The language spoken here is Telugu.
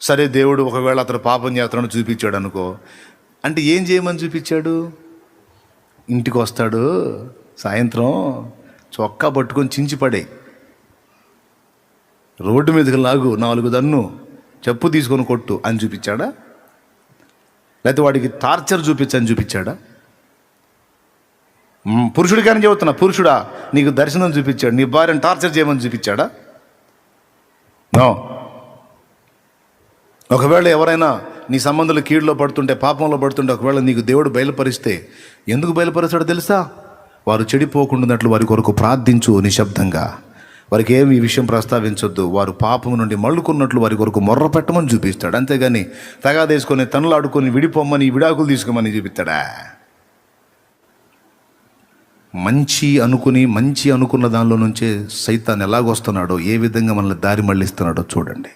సరే, దేవుడు ఒకవేళ అతను పాపం చేస్తున్నాడు చూపించాడు అనుకో, అంటే ఏం చేయమని చూపించాడు? ఇంటికి వస్తాడు సాయంత్రం, చొక్కా పట్టుకొని చించి పడే, రోడ్డు మీదకి లాగు, 4 దన్ను, చెప్పు తీసుకొని కొట్టు అని చూపించాడా? లేకపోతే వాడికి టార్చర్ చూపించని చూపించాడా? పురుషుడికని చెబుతున్నా, పురుషుడా నీకు దర్శనం చూపించాడు, నీ భార్యను టార్చర్ చేయమని చూపించాడా? నో. ఒకవేళ ఎవరైనా నీ సంబంధాలు కీడులో పడుతుంటే, పాపంలో పడుతుంటే, ఒకవేళ నీకు దేవుడు బయలుపరిస్తే ఎందుకు బయలుపరుస్తాడో తెలుసా? వారు చెడిపోకుండాన్నట్లు వారి కొరకు ప్రార్థించు నిశ్శబ్దంగా. వారికి ఏమి ఈ విషయం ప్రస్తావించొద్దు. వారు పాపము నుండి మళ్ళుకున్నట్లు వారి కొరకు మొర్ర పెట్టమని చూపిస్తాడు. అంతేగాని తగాదేసుకొని తనులాడుకొని విడిపోమ్మని విడాకులు తీసుకోమని చూపిస్తాడా? మంచి అనుకున్న దానిలో నుంచే సైతాన్ ఎలాగొస్తున్నాడో, ఏ విధంగా మనల్ని దారి మళ్ళిస్తున్నాడో చూడండి.